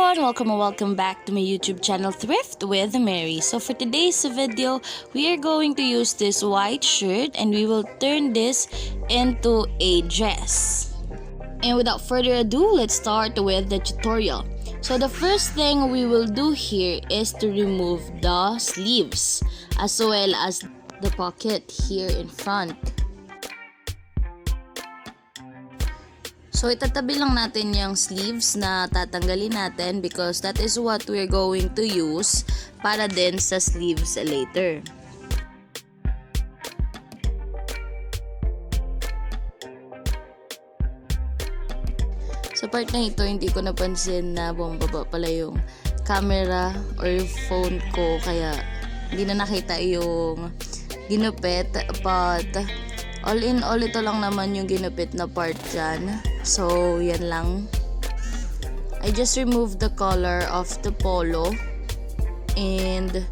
everyone, welcome back to my YouTube channel Thrift with Mary. So for today's video, we are going to use this white shirt and we will turn this into a dress. And without further ado, let's start with the tutorial. So the first thing we will do here is to remove the sleeves as well as the pocket here in front. So, itatabi lang natin yung sleeves na tatanggalin natin because that is what we're going to use para din sa sleeves later. Sa part na ito, hindi ko napansin na bumababa pala yung camera or yung phone ko kaya hindi na nakita yung ginupit, but all in all, ito lang naman yung ginupit na part dyan. So, yan lang. I just removed the collar of the polo. And,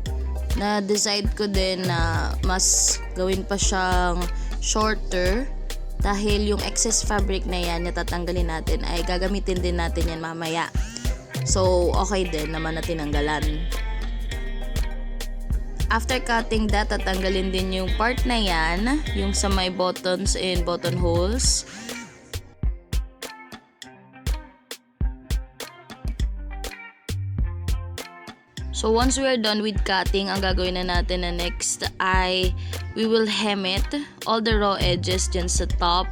na-decide ko din na mas gawin pa siyang shorter. Dahil yung excess fabric na yan, natatanggalin natin, ay gagamitin din natin yan mamaya. So, okay din naman na tinanggalan. After cutting that, tatanggalin din yung part na yan, yung sa may buttons and buttonholes. So once we are done with cutting, ang gagawin na natin na next ay we will hem it, all the raw edges dyan sa top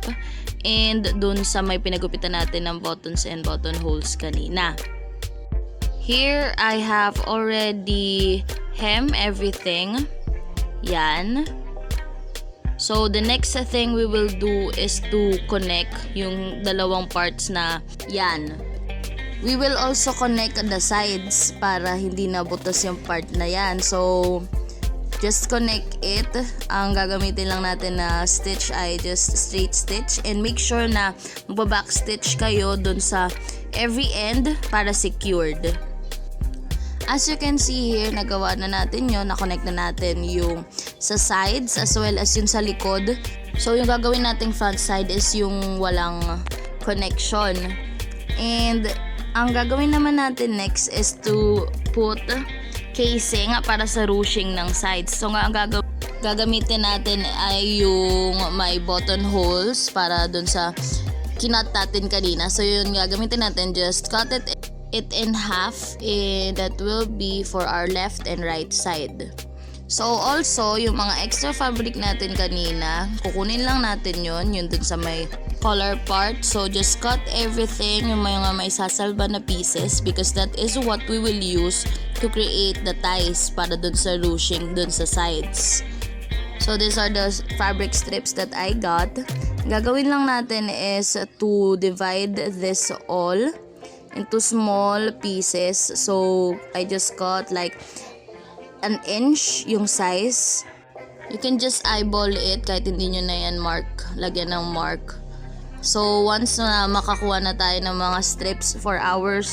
and dun sa may pinagupitan natin ng buttons and buttonholes kanina. Here, I have already hem everything. Yan. So, the next thing we will do is to connect yung dalawang parts na yan. We will also connect the sides para hindi nabutas yung part na yan. So, just connect it. Ang gagamitin lang natin na stitch ay just straight stitch. And make sure na magbaback stitch kayo dun sa every end para secured. As you can see here, nagawa na natin yun. Na-connect na natin yung sa sides as well as yung sa likod. So, yung gagawin nating front side is yung walang connection. And ang gagawin naman natin next is to put casing para sa ruching ng sides. So, ang gagamitin natin ay yung may buttonholes para dun sa kinat natin kanina. So, yun gagamitin natin. Just cut it in half and that will be for our left and right side. So also, yung mga extra fabric natin kanina, kukunin lang natin yun dun sa may collar part. So just cut everything, yung mga may sasalba na pieces because that is what we will use to create the ties para dun sa ruching dun sa sides. So these are the fabric strips that I got. Gagawin lang natin is to divide this all into small pieces. So I just cut like an inch yung size. You can just eyeball it kahit hindi nyo na yan lagyan ng mark. So once na makakuha na tayo ng mga strips for our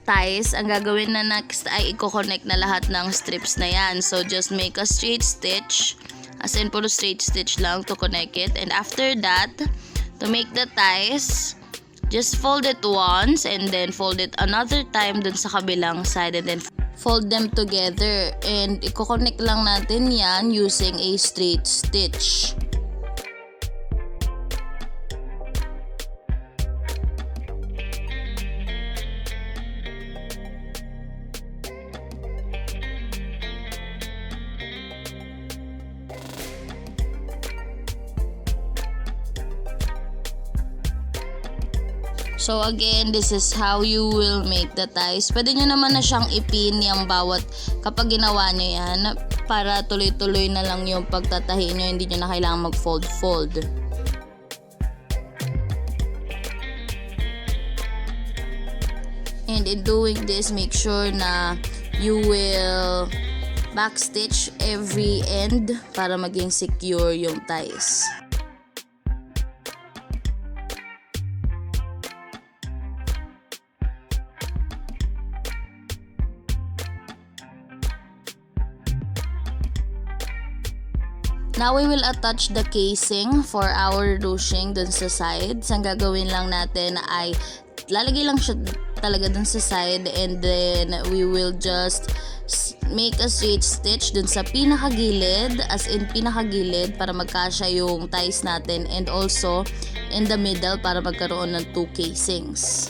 ties, ang gagawin na next ay i-connect na lahat ng strips na yan. So just make a straight stitch, as in puro straight stitch lang to connect it. And after that, to make the ties, just fold it once and then fold it another time dun sa kabilang side and then fold them together. And i-connect lang natin yan using a straight stitch. So again, this is how you will make the ties. Pwede nyo naman na siyang ipin yung bawat kapag ginawa nyo yan para tuloy-tuloy na lang yung pagtatahi nyo. Hindi nyo na kailangan mag-fold-fold. And in doing this, make sure na you will backstitch every end para maging secure yung ties. Now we will attach the casing for our ruching dun sa sides. Ang gagawin lang natin ay lalagay lang siya talaga dun sa side, and then we will just make a straight stitch dun sa pinakagilid, as in pinakagilid, para magkasya yung ties natin, and also in the middle para magkaroon ng 2 casings.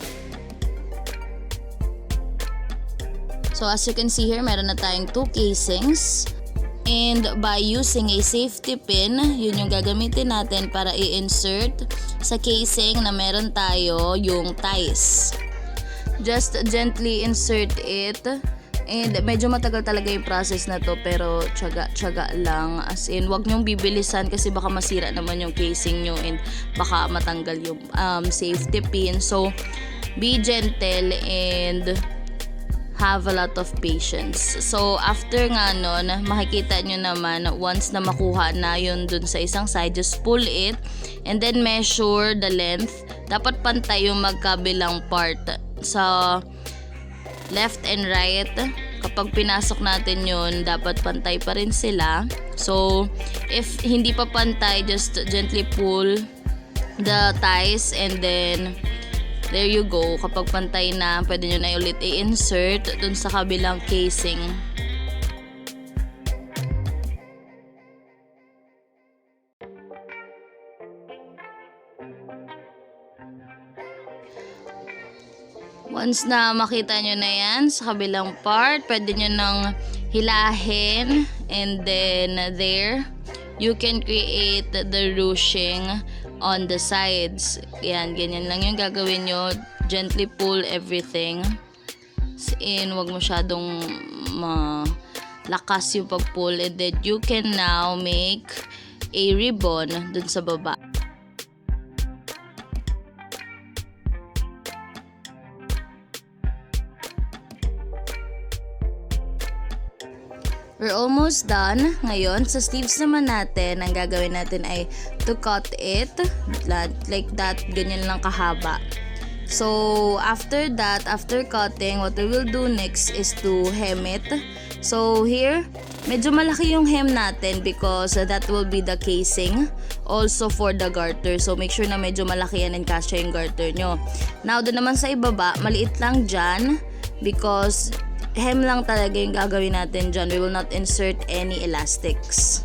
So as you can see here, meron na tayong 2 casings. And by using a safety pin, yun yung gagamitin natin para i-insert sa casing na meron tayo yung ties. Just gently insert it. And medyo matagal talaga yung process na to, pero tiyaga lang. As in, wag nyong bibilisan kasi baka masira naman yung casing nyo and baka matanggal yung safety pin. So, be gentle and have a lot of patience. So, after nga nun, makikita nyo naman, once na makuha na yun dun sa isang side, just pull it and then measure the length. Dapat pantay yung magkabilang part sa left and right. Kapag pinasok natin yun, dapat pantay pa rin sila. So, if hindi pa pantay, just gently pull the ties and then there you go. Kapag pantay na, pwede nyo na ulit i-insert dun sa kabilang casing. Once na makita nyo na yan sa kabilang part, pwede nyo nang hilahin, and then there, you can create the ruching on the sides. Yan, ganyan lang yung gagawin nyo. Gently pull everything. In, wag masyadong lakas yung pag-pull, and then you can now make a ribbon dun sa baba. We're almost done. Ngayon, sa sleeves naman natin, ang gagawin natin ay to cut it like that, ganyan lang kahaba. So, after that, after cutting, what we will do next is to hem it. So, here, medyo malaki yung hem natin because that will be the casing also for the garter. So, make sure na medyo malaki yan and kasya yung garter nyo. Now, doon naman sa ibaba, maliit lang dyan because hem lang talaga yung gagawin natin dyan. We will not insert any elastics.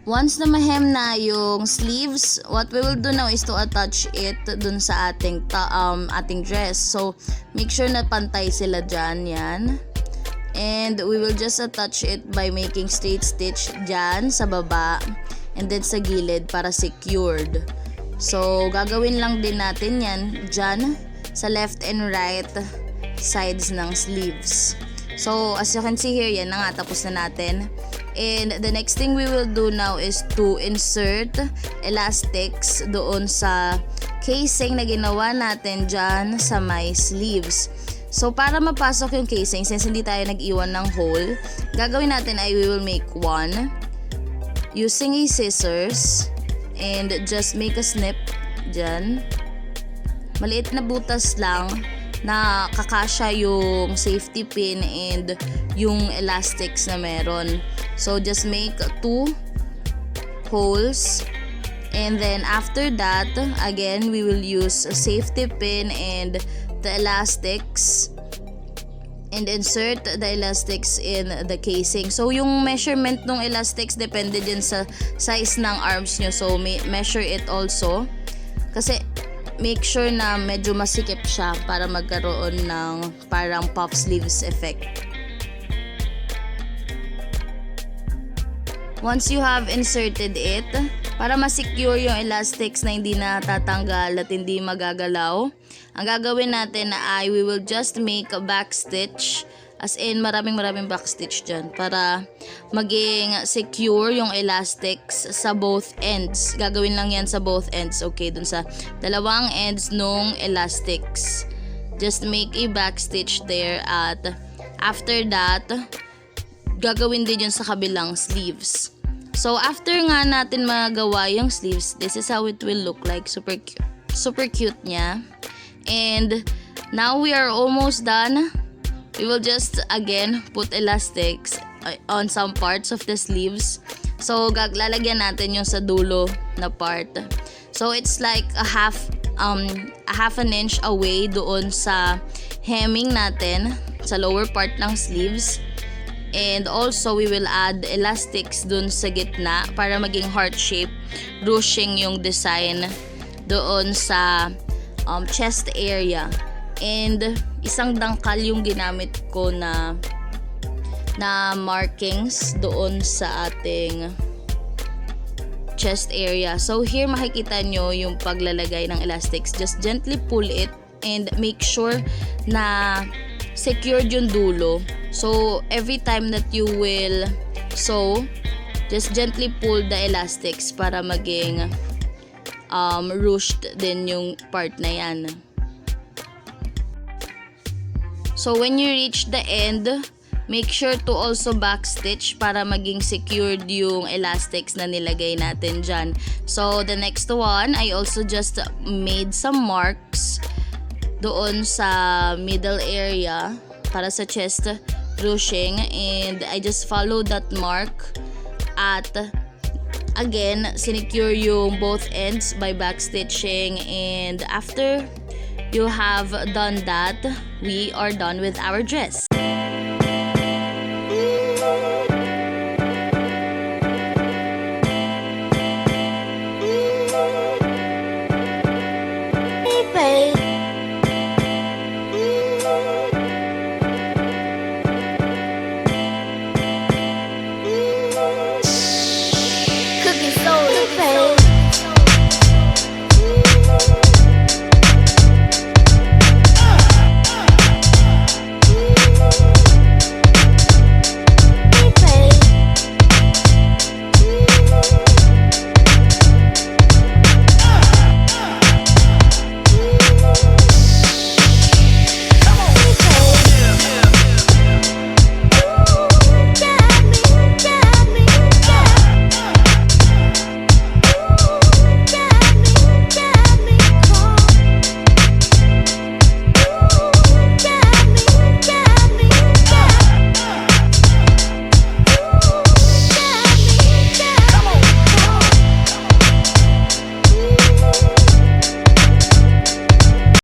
Once na mahem na yung sleeves, what we will do now is to attach it dun sa ating dress. So, make sure na pantay sila dyan, yan. And we will just attach it by making straight stitch dyan sa baba and then sa gilid para secured. So, gagawin lang din natin yan dyan sa left and right sides ng sleeves. So, as you can see here, yan na nga, tapos na natin. And the next thing we will do now is to insert elastics doon sa casing na ginawa natin dyan sa my sleeves. So, para mapasok yung casing, since hindi tayo nag-iwan ng hole, gagawin natin ay we will make one using a scissors and just make a snip dyan. Maliit na butas lang na kakasya yung safety pin and yung elastics na meron. So, just make 2 holes, and then after that, again, we will use a safety pin and the elastics and insert the elastics in the casing. So, yung measurement ng elastics depende din sa size ng arms nyo. So, measure it also. Kasi, make sure na medyo masikip siya para magkaroon ng parang puff sleeves effect. Once you have inserted it, para ma-secure yung elastics na hindi natatanggal at hindi magagalaw, ang gagawin natin ay we will just make a back stitch, as in maraming back stitch dyan para maging secure yung elastics sa both ends. Gagawin lang yan sa both ends, okay, dun sa dalawang ends nung elastics. Just make a back stitch there, at after that, gagawin din yun sa kabilang sleeves. So after nga natin magawa yung sleeves, this is how it will look like. Super cute niya. And now we are almost done. We will just again put elastics on some parts of the sleeves. So lalagyan natin yung sa dulo na part. So it's like a half an inch away doon sa hemming natin sa lower part ng sleeves. And also, we will add elastics dun sa gitna para maging heart shape, ruching yung design doon sa chest area. And isang dangkal yung ginamit ko na markings doon sa ating chest area. So here makikita nyo yung paglalagay ng elastics. Just gently pull it and make sure na secured yung dulo. So every time that you will sew, just gently pull the elastics para maging ruched din yung part na yan. So when you reach the end, make sure to also backstitch para maging secured yung elastics na nilagay natin dyan. So the next one, I also just made some marks doon sa middle area para sa chest ruching, and I just follow that mark at again sinecure yung both ends by backstitching. And after you have done that, we are done with our dress.